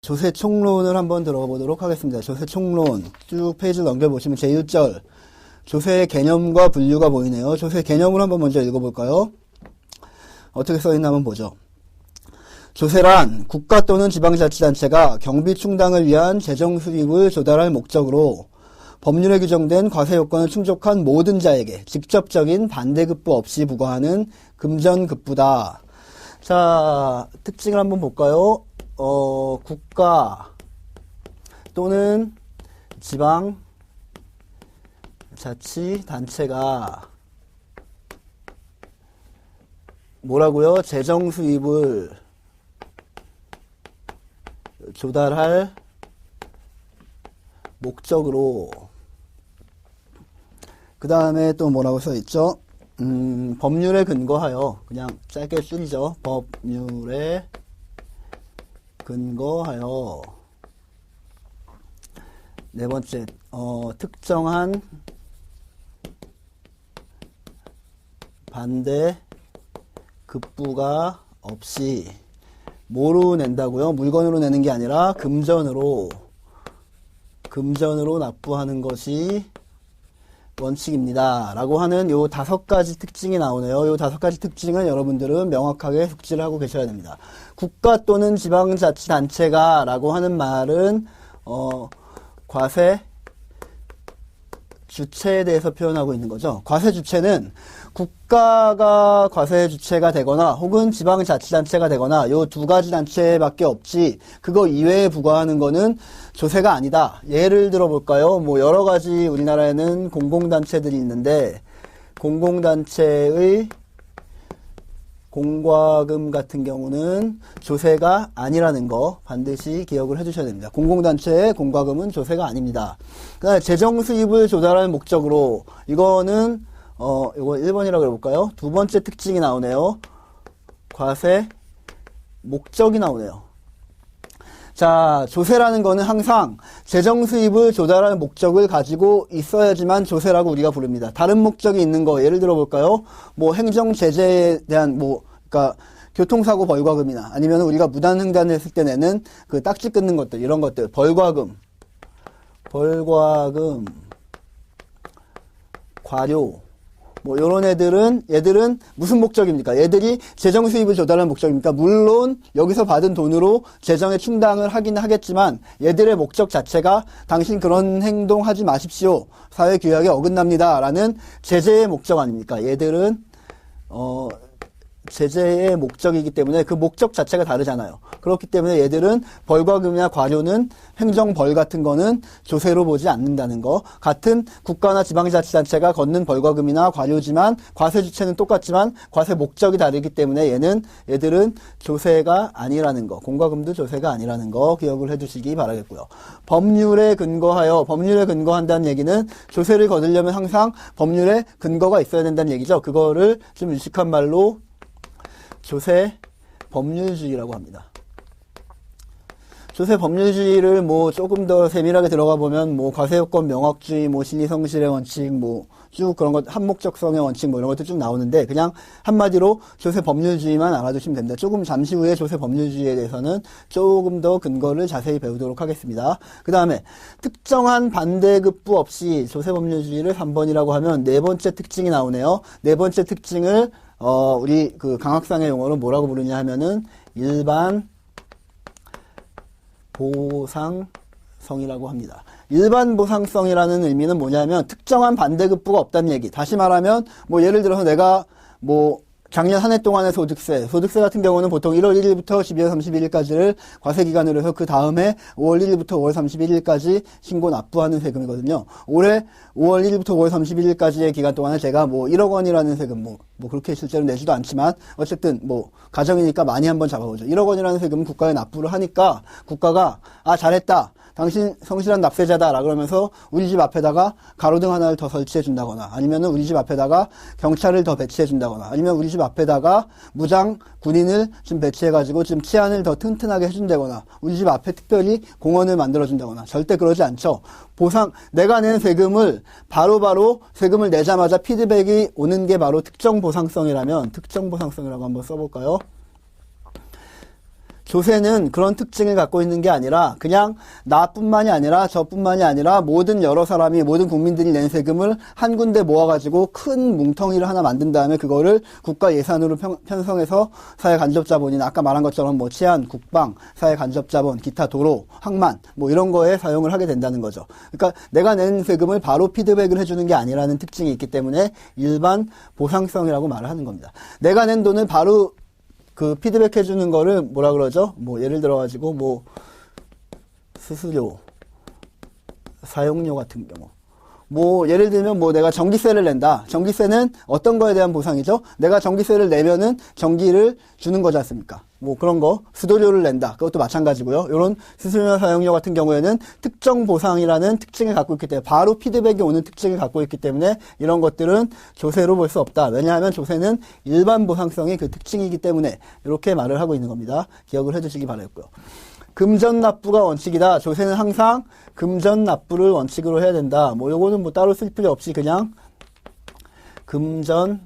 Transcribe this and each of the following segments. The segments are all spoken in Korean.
조세총론을 한번 들어가 보도록 하겠습니다. 조세총론 쭉 페이지를 넘겨보시면 제1절 조세의 개념과 분류가 보이네요. 조세 개념을 한번 먼저 읽어볼까요? 어떻게 써있나 한번 보죠. 조세란 국가 또는 지방자치단체가 경비 충당을 위한 재정 수입을 조달할 목적으로 법률에 규정된 과세 요건을 충족한 모든 자에게 직접적인 반대급부 없이 부과하는 금전급부다. 자, 특징을 한번 볼까요? 국가 또는 지방자치단체가 뭐라고요? 재정 수입을 조달할 목적으로 그 다음에 또 뭐라고 써있죠? 법률에 근거하여 그냥 짧게 줄이죠. 법률에 근거하여 네 번째 특정한 반대 급부가 없이 뭐로 낸다고요? 물건으로 내는 게 아니라 금전으로 납부하는 것이 원칙입니다. 라고 하는 요 5가지 특징이 나오네요. 요 5가지 특징은 여러분들은 명확하게 숙지를 하고 계셔야 됩니다. 국가 또는 지방자치단체가 라고 하는 말은 과세 주체에 대해서 표현하고 있는 거죠. 과세 주체는 국가가 과세 주체가 되거나 혹은 지방자치단체가 되거나 요 2가지 단체밖에 없지 그거 이외에 부과하는 거는 조세가 아니다. 예를 들어 볼까요? 뭐 여러 가지 우리나라에는 공공단체들이 있는데 공공단체의 공과금 같은 경우는 조세가 아니라는 거 반드시 기억을 해주셔야 됩니다. 공공단체의 공과금은 조세가 아닙니다. 그다음에 재정 수입을 조달할 목적으로 이거는 이거 1번이라고 해볼까요? 두 번째 특징이 나오네요. 과세 목적이 나오네요. 자, 조세라는 거는 항상 재정 수입을 조달할 목적을 가지고 있어야지만 조세라고 우리가 부릅니다. 다른 목적이 있는 거 예를 들어 볼까요? 뭐 행정 제재에 대한 그러니까 교통사고 벌과금이나 아니면 우리가 무단횡단을 했을 때 내는 그 딱지 끊는 것들 이런 것들 벌과금, 과료 뭐 요런 얘들은 무슨 목적입니까? 얘들이 재정 수입을 조달하는 목적입니까? 물론 여기서 받은 돈으로 재정에 충당을 하긴 하겠지만 얘들의 목적 자체가 당신 그런 행동 하지 마십시오. 사회규약에 어긋납니다. 라는 제재의 목적 아닙니까? 얘들은 제재의 목적이기 때문에 그 목적 자체가 다르잖아요. 그렇기 때문에 얘들은 벌과금이나 과료는 행정벌 같은 거는 조세로 보지 않는다는 거. 같은 국가나 지방자치단체가 걷는 벌과금이나 과료지만 과세 주체는 똑같지만 과세 목적이 다르기 때문에 얘들은 조세가 아니라는 거. 공과금도 조세가 아니라는 거 기억을 해두시기 바라겠고요. 법률에 근거한다는 얘기는 조세를 거두려면 항상 법률에 근거가 있어야 된다는 얘기죠. 그거를 좀 유식한 말로 조세 법률주의라고 합니다. 조세 법률주의를 뭐 조금 더 세밀하게 들어가 보면 뭐 과세요건 명확주의, 뭐 신의성실의 원칙, 뭐 쭉 그런 것, 한목적성의 원칙 뭐 이런 것도 쭉 나오는데 그냥 한마디로 조세 법률주의만 알아두시면 됩니다. 조금 잠시 후에 조세 법률주의에 대해서는 조금 더 근거를 자세히 배우도록 하겠습니다. 그 다음에 특정한 반대급부 없이 조세 법률주의를 3번이라고 하면 네 번째 특징이 나오네요. 네 번째 특징을 우리 그 강학상의 용어로 뭐라고 부르냐 하면은 일반 보상성이라고 합니다. 일반 보상성이라는 의미는 뭐냐면 특정한 반대급부가 없다는 얘기. 다시 말하면 뭐 예를 들어서 내가 뭐 작년 한 해 동안의 소득세 같은 경우는 보통 1월 1일부터 12월 31일까지를 과세기간으로 해서 그 다음에 5월 1일부터 5월 31일까지 신고 납부하는 세금이거든요. 올해 5월 1일부터 5월 31일까지의 기간 동안에 제가 뭐 1억 원이라는 세금 뭐 그렇게 실제로 내지도 않지만 어쨌든 뭐 가정이니까 많이 한번 잡아보죠. 1억 원이라는 세금은 국가에 납부를 하니까 국가가 잘했다. 당신 성실한 납세자다 라 그러면서 우리 집 앞에다가 가로등 하나를 더 설치해 준다거나 아니면은 우리 집 앞에다가 경찰을 더 배치해 준다거나 아니면 우리 집 앞에다가 무장 군인을 좀 배치해 가지고 좀 치안을 더 튼튼하게 해준다거나 우리 집 앞에 특별히 공원을 만들어 준다거나 절대 그러지 않죠. 내가 낸 세금을 바로바로 세금을 내자마자 피드백이 오는 게 바로 특정보상성이라면 특정보상성이라고 한번 써볼까요? 조세는 그런 특징을 갖고 있는 게 아니라 그냥 나뿐만이 아니라 저뿐만이 아니라 모든 여러 사람이 모든 국민들이 낸 세금을 한 군데 모아가지고 큰 뭉텅이를 하나 만든 다음에 그거를 국가 예산으로 편성해서 사회간접자본이나 아까 말한 것처럼 뭐 치안, 국방, 사회간접자본, 기타 도로, 항만 뭐 이런 거에 사용을 하게 된다는 거죠. 그러니까 내가 낸 세금을 바로 피드백을 해주는 게 아니라는 특징이 있기 때문에 일반 보상성이라고 말을 하는 겁니다. 내가 낸 돈을 바로 그 피드백 해주는 거를 뭐라 그러죠? 뭐 예를 들어가지고 뭐 수수료, 사용료 같은 경우. 뭐 예를 들면 뭐 내가 전기세를 낸다. 전기세는 어떤 거에 대한 보상이죠? 내가 전기세를 내면은 전기를 주는 거지 않습니까? 뭐 그런 거. 수도료를 낸다. 그것도 마찬가지고요. 이런 수수료나 사용료 같은 경우에는 특정 보상이라는 특징을 갖고 있기 때문에 바로 피드백이 오는 특징을 갖고 있기 때문에 이런 것들은 조세로 볼 수 없다. 왜냐하면 조세는 일반 보상성이 그 특징이기 때문에 이렇게 말을 하고 있는 겁니다. 기억을 해주시기 바라겠고요. 금전납부가 원칙이다. 조세는 항상 금전납부를 원칙으로 해야 된다. 뭐 요거는 뭐 따로 쓸 필요 없이 그냥 금전납부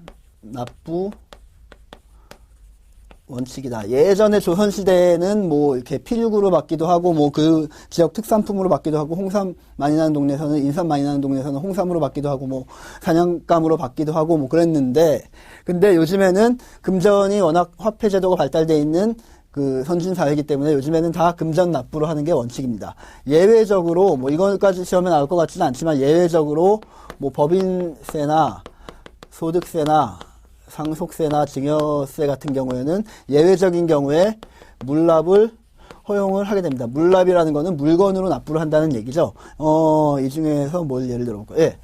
원칙이다. 예전에 조선시대에는 뭐 이렇게 필육으로 받기도 하고 뭐 그 지역 특산품으로 받기도 하고 홍삼 많이 나는 동네에서는 인삼 많이 나는 동네에서는 홍삼으로 받기도 하고 뭐 사냥감으로 받기도 하고 뭐 그랬는데 근데 요즘에는 금전이 워낙 화폐 제도가 발달되어 있는 그 선진 사회이기 때문에 요즘에는 다 금전 납부로 하는 게 원칙입니다. 예외적으로 뭐 이거까지 시험에 나올 것 같지는 않지만 예외적으로 뭐 법인세나 소득세나 상속세나 증여세 같은 경우에는 예외적인 경우에 물납을 허용을 하게 됩니다. 물납이라는 거는 물건으로 납부를 한다는 얘기죠. 이 중에서 뭘 예를 들어볼까요? 예.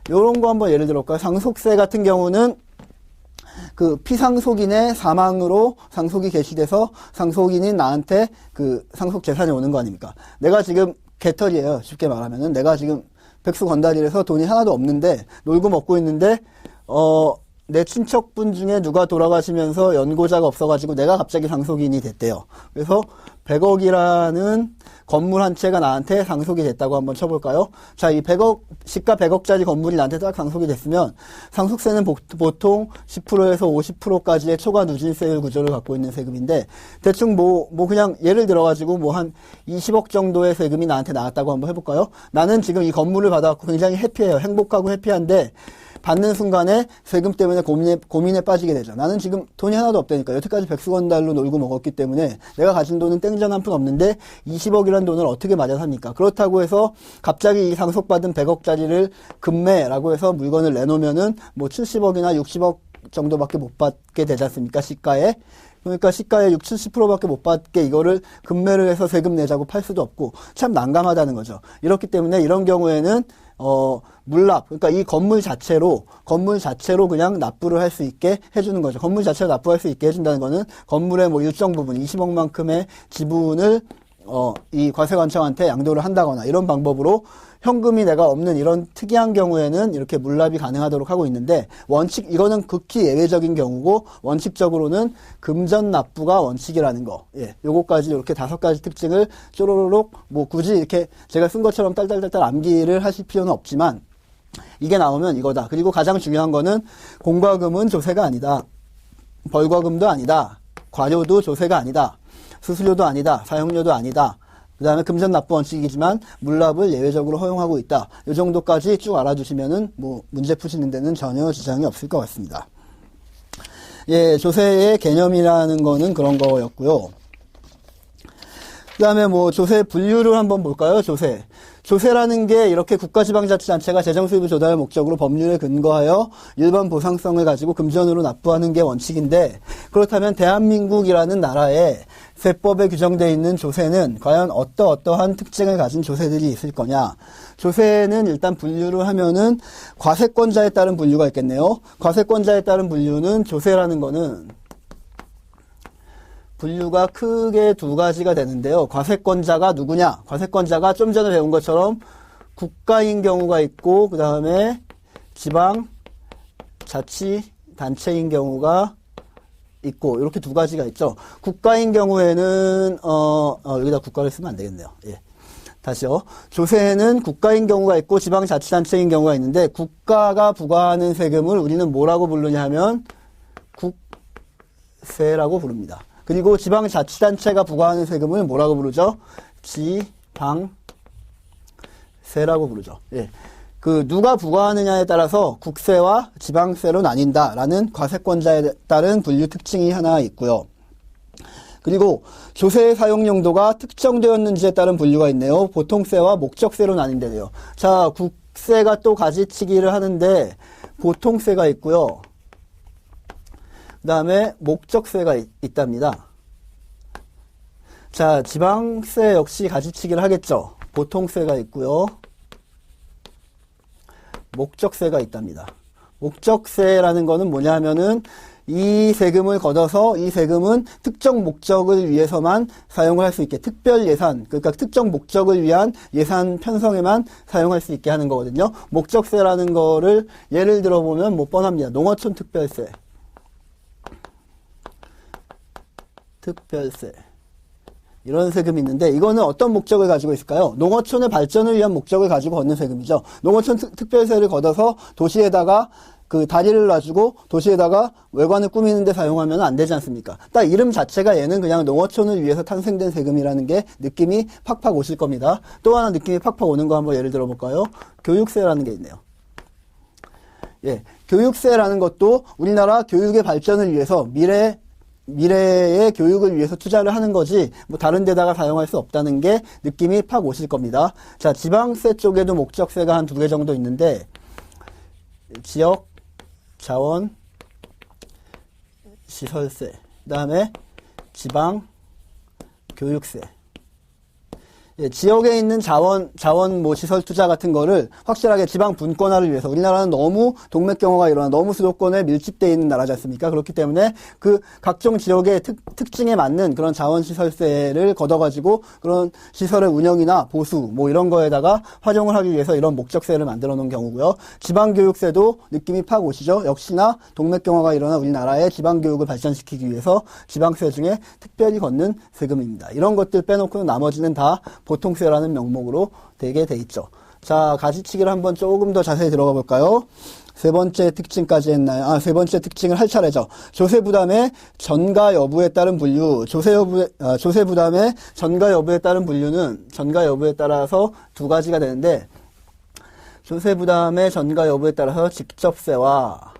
요런 거 한번 예를 들어볼까요? 상속세 같은 경우는 그 피상속인의 사망으로 상속이 개시돼서 상속인인 나한테 그 상속 재산이 오는 거 아닙니까? 내가 지금 개털이에요. 쉽게 말하면은 내가 지금 백수건달이라서 돈이 하나도 없는데 놀고 먹고 있는데 내 친척분 중에 누가 돌아가시면서 연고자가 없어가지고 내가 갑자기 상속인이 됐대요. 그래서 100억이라는 건물 한 채가 나한테 상속이 됐다고 한번 쳐볼까요? 자, 이 100억, 시가 100억짜리 건물이 나한테 딱 상속이 됐으면 상속세는 보통 10%에서 50%까지의 초과 누진세율 구조를 갖고 있는 세금인데 대충 뭐 그냥 예를 들어가지고 뭐 한 20억 정도의 세금이 나한테 나왔다고 한번 해볼까요? 나는 지금 이 건물을 받아갖고 굉장히 해피해요. 행복하고 해피한데 받는 순간에 세금 때문에 고민에 빠지게 되죠. 나는 지금 돈이 하나도 없다니까. 여태까지 백수건달로 놀고 먹었기 때문에 내가 가진 돈은 땡전 한 푼 없는데 20억이라는 돈을 어떻게 맞아 삽니까? 그렇다고 해서 갑자기 이 상속받은 100억짜리를 금매라고 해서 물건을 내놓으면은 뭐 70억이나 60억 정도밖에 못 받게 되지 않습니까? 시가에. 그러니까 시가의 60, 70%밖에 못 받게 이거를 금매를 해서 세금 내자고 팔 수도 없고 참 난감하다는 거죠. 이렇기 때문에 이런 경우에는 물납, 그러니까 이 건물 자체로 그냥 납부를 할 수 있게 해주는 거죠. 건물 자체로 납부할 수 있게 해준다는 거는 건물의 뭐 일정 부분, 20억만큼의 지분을 이 과세관청한테 양도를 한다거나 이런 방법으로 현금이 내가 없는 이런 특이한 경우에는 이렇게 물납이 가능하도록 하고 있는데 이거는 극히 예외적인 경우고 원칙적으로는 금전 납부가 원칙이라는 거. 예. 요거까지 이렇게 5가지 특징을 쪼로로록 뭐 굳이 이렇게 제가 쓴 것처럼 딸딸딸딸 암기를 하실 필요는 없지만 이게 나오면 이거다. 그리고 가장 중요한 거는 공과금은 조세가 아니다. 벌과금도 아니다. 과료도 조세가 아니다. 수수료도 아니다. 사용료도 아니다. 그 다음에 금전납부 원칙이지만 물납을 예외적으로 허용하고 있다. 이 정도까지 쭉 알아두시면은 뭐 문제 푸시는 데는 전혀 지장이 없을 것 같습니다. 예, 조세의 개념이라는 거는 그런 거였고요. 그 다음에 뭐 조세 분류를 한번 볼까요? 조세라는 게 이렇게 국가지방자치단체가 재정수입을 조달할 목적으로 법률에 근거하여 일반 보상성을 가지고 금전으로 납부하는 게 원칙인데 그렇다면 대한민국이라는 나라에 세법에 규정되어 있는 조세는 과연 어떠한 특징을 가진 조세들이 있을 거냐. 조세는 일단 분류를 하면은 과세권자에 따른 분류가 있겠네요. 과세권자에 따른 분류는 조세라는 거는 분류가 크게 2가지가 되는데요. 과세권자가 누구냐? 과세권자가 좀 전에 배운 것처럼 국가인 경우가 있고 그 다음에 지방자치단체인 경우가 있고 이렇게 2가지가 있죠. 국가인 경우에는 여기다 국가를 쓰면 안 되겠네요. 예. 다시요. 조세는 국가인 경우가 있고 지방자치단체인 경우가 있는데 국가가 부과하는 세금을 우리는 뭐라고 부르냐 하면 국세라고 부릅니다. 그리고 지방자치단체가 부과하는 세금을 뭐라고 부르죠? 지방세라고 부르죠. 예. 그 누가 부과하느냐에 따라서 국세와 지방세로 나뉜다라는 과세권자에 따른 분류 특징이 하나 있고요. 그리고 조세의 사용 용도가 특정되었는지에 따른 분류가 있네요. 보통세와 목적세로 나뉜대요. 자, 국세가 또 가지치기를 하는데 보통세가 있고요. 그 다음에 목적세가 있답니다. 자, 지방세 역시 가지치기를 하겠죠. 보통세가 있고요. 목적세가 있답니다. 목적세라는 거는 뭐냐면은 이 세금을 걷어서 이 세금은 특정 목적을 위해서만 사용을 할 수 있게 특별 예산, 그러니까 특정 목적을 위한 예산 편성에만 사용할 수 있게 하는 거거든요. 목적세라는 거를 예를 들어 보면 뭐 뻔합니다. 농어촌 특별세. 이런 세금이 있는데 이거는 어떤 목적을 가지고 있을까요? 농어촌의 발전을 위한 목적을 가지고 걷는 세금이죠. 농어촌 특별세를 걷어서 도시에다가 그 다리를 놔주고 도시에다가 외관을 꾸미는 데 사용하면 안 되지 않습니까? 딱 이름 자체가 얘는 그냥 농어촌을 위해서 탄생된 세금이라는 게 느낌이 팍팍 오실 겁니다. 또 하나 느낌이 팍팍 오는 거 한번 예를 들어 볼까요? 교육세라는 게 있네요. 예, 교육세라는 것도 우리나라 교육의 발전을 위해서 미래의 교육을 위해서 투자를 하는 거지 뭐 다른 데다가 사용할 수 없다는 게 느낌이 팍 오실 겁니다. 자, 지방세 쪽에도 목적세가 한 2개 정도 있는데 지역 자원 시설세, 그 다음에 지방 교육세. 예, 지역에 있는 자원 뭐 시설 투자 같은 거를 확실하게 지방 분권화를 위해서 우리나라는 너무 동맥경화가 일어나 너무 수도권에 밀집되어 있는 나라지 않습니까? 그렇기 때문에 그 각종 지역의 특징에 맞는 그런 자원 시설세를 걷어가지고 그런 시설의 운영이나 보수 뭐 이런 거에다가 활용을 하기 위해서 이런 목적세를 만들어 놓은 경우고요. 지방 교육세도 느낌이 팍 오시죠? 역시나 동맥경화가 일어나 우리나라의 지방 교육을 발전시키기 위해서 지방세 중에 특별히 걷는 세금입니다. 이런 것들 빼놓고는 나머지는 다 보통세라는 명목으로 되게 돼 있죠. 자, 가지치기를 한번 조금 더 자세히 들어가 볼까요? 세 번째 특징까지 했나요? 세 번째 특징을 할 차례죠. 조세 부담의 전가 여부에 따른 분류. 조세 부담의 전가 여부에 따른 분류는 전가 여부에 따라서 두 가지가 되는데, 조세 부담의 전가 여부에 따라서 직접세와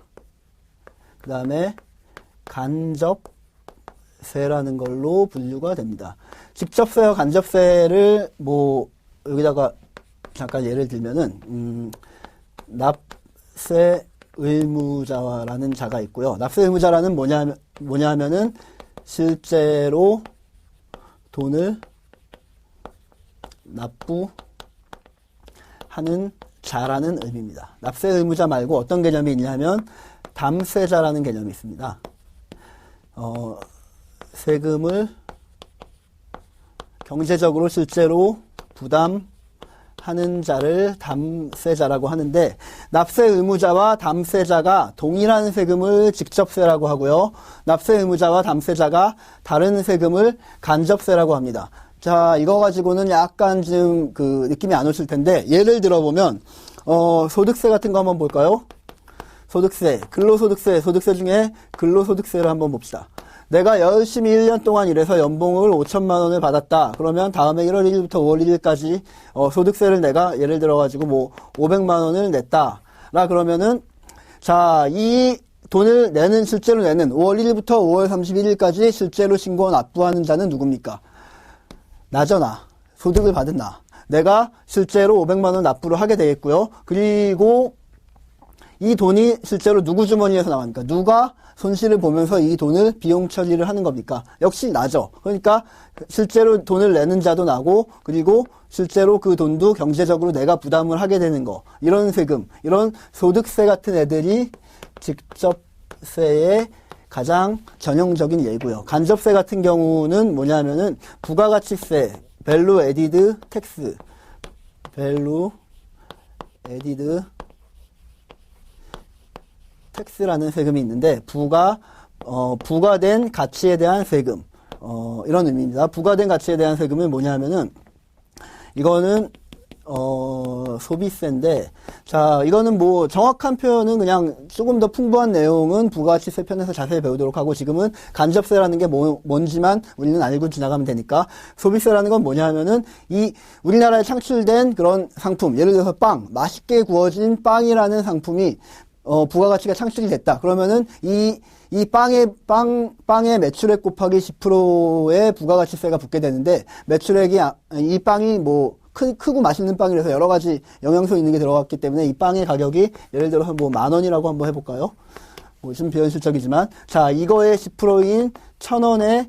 그 다음에 간접세라는 걸로 분류가 됩니다. 직접세와 간접세를 뭐 여기다가 잠깐 예를 들면은 납세 의무자라는 자가 있고요. 납세 의무자라는 뭐냐면은 실제로 돈을 납부하는 자라는 의미입니다. 납세 의무자 말고 어떤 개념이 있냐면 담세자라는 개념이 있습니다. 세금을 경제적으로 실제로 부담하는 자를 담세자라고 하는데, 납세 의무자와 담세자가 동일한 세금을 직접세라고 하고요. 납세 의무자와 담세자가 다른 세금을 간접세라고 합니다. 자, 이거 가지고는 약간 좀 그 느낌이 안 오실 텐데, 예를 들어보면 소득세 같은 거 한번 볼까요? 소득세, 근로소득세, 소득세 중에 근로소득세를 한번 봅시다. 내가 열심히 1년 동안 일해서 연봉을 5천만 원을 받았다. 그러면 다음에 1월 1일부터 5월 1일까지 소득세를 내가 예를 들어가지고 뭐 500만 원을 냈다. 라 그러면은 자, 이 돈을 실제로 내는 5월 1일부터 5월 31일까지 실제로 신고 납부하는 자는 누굽니까? 나죠, 나. 소득을 받은 나. 내가 실제로 500만 원 납부를 하게 되겠고요. 그리고 이 돈이 실제로 누구 주머니에서 나갑니까? 누가 손실을 보면서 이 돈을 비용 처리를 하는 겁니까? 역시 나죠. 그러니까 실제로 돈을 내는 자도 나고, 그리고 실제로 그 돈도 경제적으로 내가 부담을 하게 되는 거. 이런 세금, 이런 소득세 같은 애들이 직접세의 가장 전형적인 예고요. 간접세 같은 경우는 뭐냐면은 부가가치세, 밸류 에디드 텍스, 밸류 에디드 텍스라는 세금이 있는데, 부과된 가치에 대한 세금, 이런 의미입니다. 부과된 가치에 대한 세금은 뭐냐면은, 이거는 소비세인데, 자, 이거는 뭐, 정확한 표현은 그냥 조금 더 풍부한 내용은 부가가치세 편에서 자세히 배우도록 하고, 지금은 간접세라는 게 뭔지만 우리는 알고 지나가면 되니까, 소비세라는 건 뭐냐 하면은, 우리나라에 창출된 그런 상품, 예를 들어서 빵, 맛있게 구워진 빵이라는 상품이, 부가가치가 창출이 됐다. 그러면은, 이 빵의 매출액 곱하기 10%의 부가가치세가 붙게 되는데, 매출액이, 이 빵이 뭐, 크고 맛있는 빵이라서 여러 가지 영양소 있는 게 들어갔기 때문에 이 빵의 가격이 예를 들어서 뭐 10,000원이라고 한번 해볼까요? 뭐 좀 비현실적이지만, 자, 이거의 10%인 1,000원의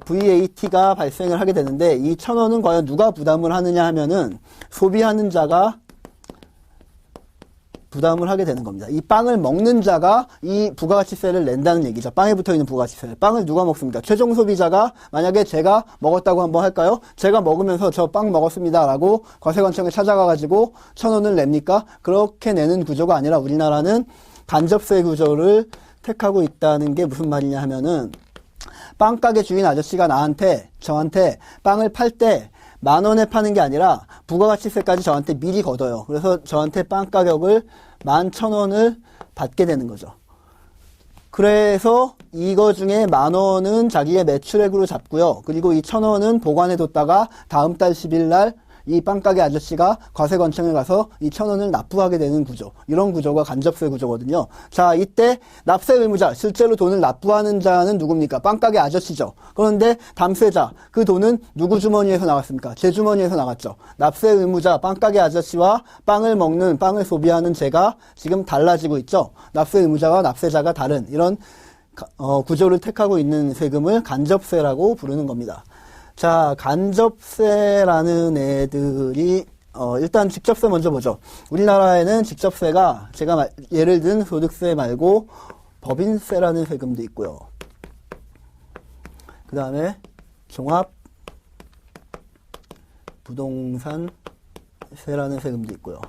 VAT가 발생을 하게 되는데, 이 1,000원은 과연 누가 부담을 하느냐 하면은 소비하는 자가 부담을 하게 되는 겁니다. 이 빵을 먹는 자가 이 부가가치세를 낸다는 얘기죠. 빵에 붙어있는 부가가치세. 빵을 누가 먹습니까? 최종 소비자가, 만약에 제가 먹었다고 한번 할까요? 제가 먹으면서 저 빵 먹었습니다 라고 과세관청에 찾아가가지고 1,000원을 냅니까? 그렇게 내는 구조가 아니라 우리나라는 간접세 구조를 택하고 있다는 게 무슨 말이냐 하면은, 빵가게 주인 아저씨가 저한테 빵을 팔 때 10,000원에 파는 게 아니라 부가가치세까지 저한테 미리 걷어요. 그래서 저한테 빵 가격을 11,000원을 받게 되는 거죠. 그래서 이거 중에 10,000원은 자기의 매출액으로 잡고요. 그리고 이 1,000원은 보관해 뒀다가 다음 달 10일 날 이 빵가게 아저씨가 과세관청에 가서 이 1,000원을 납부하게 되는 구조. 이런 구조가 간접세 구조거든요. 자, 이때 납세 의무자, 실제로 돈을 납부하는 자는 누굽니까? 빵가게 아저씨죠. 그런데 담세자, 그 돈은 누구 주머니에서 나왔습니까? 제 주머니에서 나갔죠. 납세 의무자, 빵가게 아저씨와 빵을 소비하는 제가 지금 달라지고 있죠. 납세 의무자와 납세자가 다른 이런 구조를 택하고 있는 세금을 간접세라고 부르는 겁니다. 자, 간접세라는 애들이, 일단 직접세 먼저 보죠. 우리나라에는 직접세가, 제가 예를 든 소득세 말고 법인세라는 세금도 있고요. 그 다음에 종합 부동산세라는 세금도 있고요.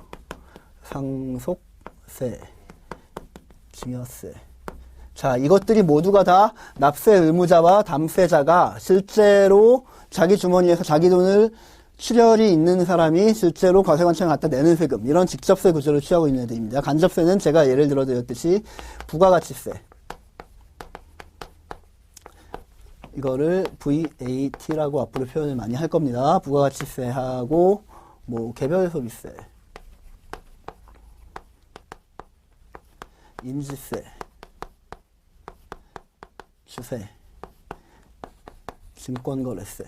상속세, 증여세. 자, 이것들이 모두가 다 납세 의무자와 담세자가 실제로 자기 주머니에서 자기 돈을 출혈이 있는 사람이 실제로 과세관청에 갖다 내는 세금, 이런 직접세 구조를 취하고 있는 애들입니다. 간접세는 제가 예를 들어 드렸듯이 부가가치세, 이거를 VAT라고 앞으로 표현을 많이 할 겁니다. 부가가치세하고 뭐 개별소비세, 인지세, 주세, 증권거래세,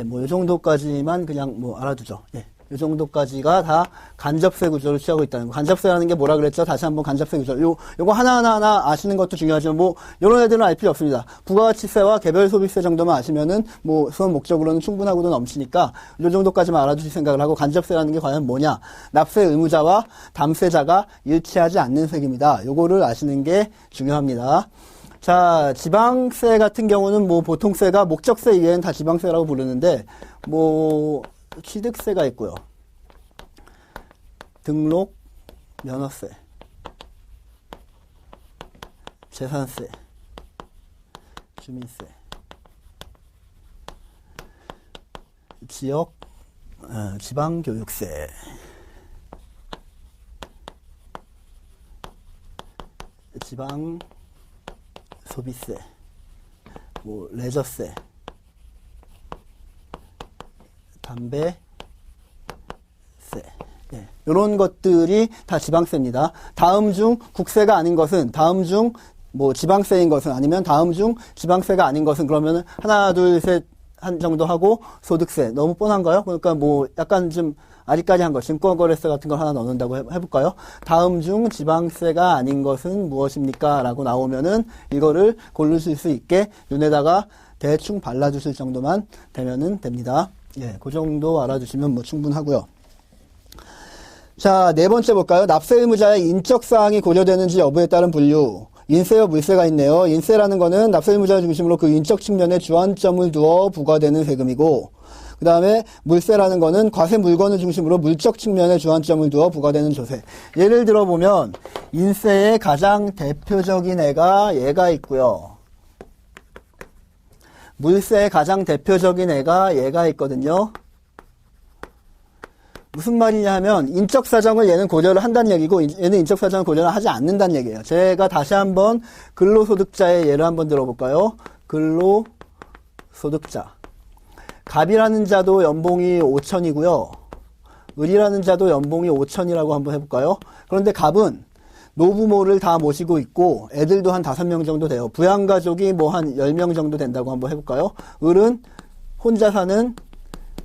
뭐, 요 정도까지만 그냥 뭐 알아두죠. 요 정도까지가 다 간접세 구조를 취하고 있다는 거. 간접세라는 게 뭐라 그랬죠? 다시 한번 간접세 구조. 요거 하나하나 아시는 것도 중요하지만, 뭐, 요런 애들은 알 필요 없습니다. 부가가치세와 개별소비세 정도만 아시면은, 뭐, 수업 목적으로는 충분하고도 넘치니까, 요 정도까지만 알아두실 생각을 하고, 간접세라는 게 과연 뭐냐? 납세 의무자와 담세자가 일치하지 않는 세금이다. 요거를 아시는 게 중요합니다. 자, 지방세 같은 경우는 뭐, 보통세가 목적세 이외에는 다 지방세라고 부르는데, 뭐, 취득세가 있고요. 등록, 면허세, 재산세, 주민세, 지역, 지방교육세, 지방소비세, 뭐 레저세, 담배세, 이런 것들이 다 지방세입니다. 다음 중 국세가 아닌 것은, 다음 중 뭐 지방세인 것은, 아니면 다음 중 지방세가 아닌 것은, 그러면은 하나, 둘, 셋 한 정도 하고 소득세. 너무 뻔한가요? 그러니까 뭐 약간 좀 아리까리한 거, 증권거래세 같은 걸 하나 넣는다고 해볼까요? 다음 중 지방세가 아닌 것은 무엇입니까? 라고 나오면은 이거를 고르실 수 있게 눈에다가 대충 발라주실 정도만 되면은 됩니다. 그 정도 알아두시면 뭐 충분하고요. 자, 네 번째 볼까요? 납세 의무자의 인적 사항이 고려되는지 여부에 따른 분류. 인세와 물세가 있네요. 인세라는 거는 납세 의무자 중심으로 그 인적 측면에 주안점을 두어 부과되는 세금이고, 그 다음에 물세라는 거는 과세 물건을 중심으로 물적 측면에 주안점을 두어 부과되는 조세. 예를 들어 보면 인세의 가장 대표적인 애가 얘가 있고요. 물세의 가장 대표적인 애가 얘가 있거든요. 무슨 말이냐 하면 인적사정을 얘는 고려를 한다는 얘기고 얘는 인적사정을 고려를 하지 않는다는 얘기예요. 제가 다시 한번 근로소득자의 예를 한번 들어볼까요? 근로소득자. 갑이라는 자도 연봉이 5천이고요. 을이라는 자도 연봉이 5천이라고 한번 해볼까요? 그런데 갑은 노부모를 다 모시고 있고 애들도 한 5명 정도 돼요. 부양가족이 뭐 한 10명 정도 된다고 한번 해볼까요? 을은 혼자 사는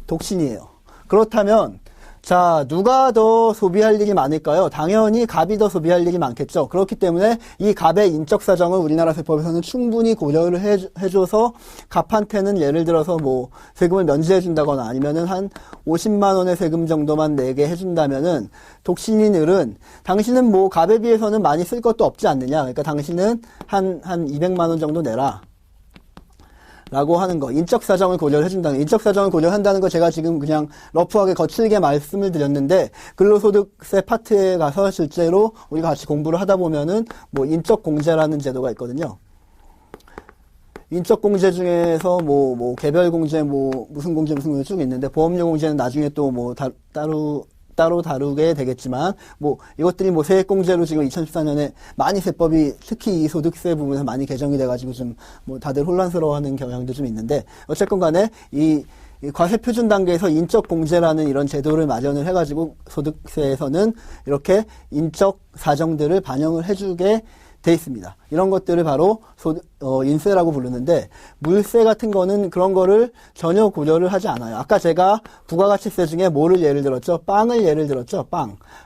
독신이에요. 그렇다면 자, 누가 더 소비할 일이 많을까요? 당연히 갑이 더 소비할 일이 많겠죠. 그렇기 때문에 이 갑의 인적 사정을 우리나라 세법에서는 충분히 고려를 해줘서 갑한테는 예를 들어서 뭐 세금을 면제해준다거나 아니면은 한 50만 원의 세금 정도만 내게 해준다면은 독신인 을은 당신은 뭐 갑에 비해서는 많이 쓸 것도 없지 않느냐. 그러니까 당신은 한 200만 원 정도 내라. 라고 하는 거. 인적 사정을 고려를 해준다는, 인적 사정을 고려한다는 거 제가 지금 그냥 러프하게 거칠게 말씀을 드렸는데, 근로소득세 파트에 가서 실제로 우리가 같이 공부를 하다 보면은, 뭐, 인적공제라는 제도가 있거든요. 인적공제 중에서 뭐, 개별공제, 무슨 공제 쭉 있는데, 보험료 공제는 나중에 또 뭐, 따로 다루게 되겠지만, 뭐, 이것들이 뭐, 세액공제로 지금 2014년에 많이 세법이 특히 이 소득세 부분에서 많이 개정이 돼가지고 좀, 뭐, 다들 혼란스러워하는 경향도 좀 있는데, 어쨌건 간에 이 과세표준 단계에서 인적공제라는 이런 제도를 마련을 해가지고 소득세에서는 이렇게 인적 사정들을 반영을 해주게 돼 있습니다. 이런 것들을 바로 인세라고 부르는데, 물세 같은 거는 그런 거를 전혀 고려를 하지 않아요. 아까 제가 부가가치세 중에 뭐를 예를 들었죠? 빵을 예를 들었죠?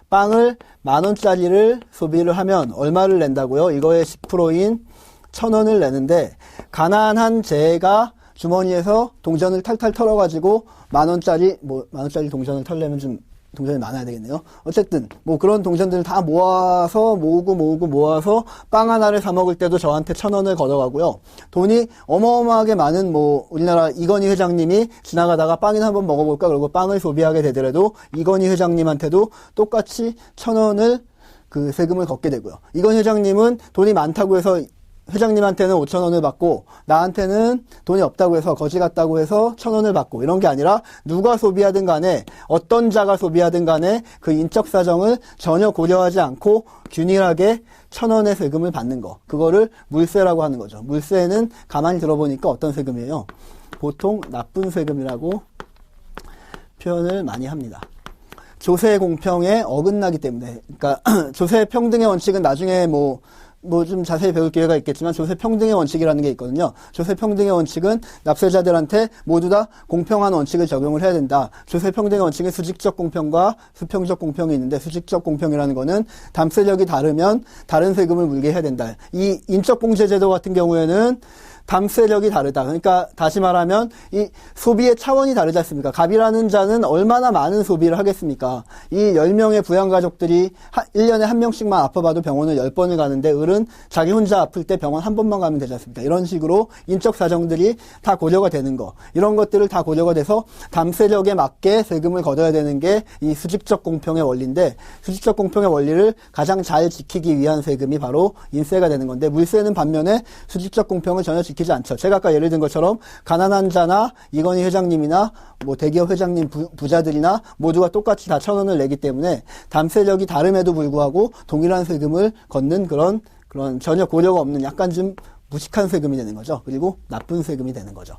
빵을 10,000원짜리를 소비를 하면 얼마를 낸다고요? 이거의 10%인 1,000원을 내는데, 가난한 제가 주머니에서 동전을 탈탈 털어가지고 10,000원짜리 동전을 털려면 좀 동전이 많아야 되겠네요. 어쨌든 뭐 그런 동전들을 다 모아서 모아서 빵 하나를 사 먹을 때도 저한테 1,000원을 걷어가고요. 돈이 어마어마하게 많은 뭐 우리나라 이건희 회장님이 지나가다가 빵이나 한번 먹어볼까 그러고 빵을 소비하게 되더라도 이건희 회장님한테도 똑같이 1,000원을 그 세금을 걷게 되고요. 이건희 회장님은 돈이 많다고 해서 회장님한테는 5,000원을 받고 나한테는 돈이 없다고 해서 거지 같다고 해서 1,000원을 받고 이런 게 아니라 누가 소비하든 간에 어떤 자가 소비하든 간에 그 인적 사정을 전혀 고려하지 않고 균일하게 1,000원의 세금을 받는 거. 그거를 물세라고 하는 거죠. 물세는 가만히 들어보니까 어떤 세금이에요? 보통 나쁜 세금이라고 표현을 많이 합니다. 조세 공평에 어긋나기 때문에. 그러니까 조세 평등의 원칙은 나중에 뭐 좀 자세히 배울 기회가 있겠지만 조세 평등의 원칙이라는 게 있거든요. 조세 평등의 원칙은 납세자들한테 모두 다 공평한 원칙을 적용을 해야 된다. 조세 평등의 원칙은 수직적 공평과 수평적 공평이 있는데 수직적 공평이라는 거는 담세력이 다르면 다른 세금을 물게 해야 된다. 이 인적공제제도 같은 경우에는 담세력이 다르다. 그러니까 다시 말하면 이 소비의 차원이 다르지 않습니까? 갑이라는 자는 얼마나 많은 소비를 하겠습니까? 이 10명의 부양가족들이 1년에 한 명씩만 아파봐도 병원을 10번을 가는데 을은 자기 혼자 아플 때 병원 한 번만 가면 되지 않습니까? 이런 식으로 인적 사정들이 다 고려가 되는 거. 이런 것들을 다 고려가 돼서 담세력에 맞게 세금을 걷어야 되는 게 이 수직적 공평의 원리인데 수직적 공평의 원리를 가장 잘 지키기 위한 세금이 바로 인세가 되는 건데 물세는 반면에 수직적 공평을 전혀 지키지 않죠. 제가 아까 예를 든 것처럼 가난한 자나 이건희 회장님이나 뭐 대기업 회장님 부자들이나 모두가 똑같이 다 1,000원을 내기 때문에 담세력이 다름에도 불구하고 동일한 세금을 걷는 그런 전혀 고려가 없는 약간 좀 무식한 세금이 되는 거죠. 그리고 나쁜 세금이 되는 거죠.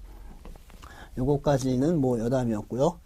요거까지는 뭐 여담이었고요.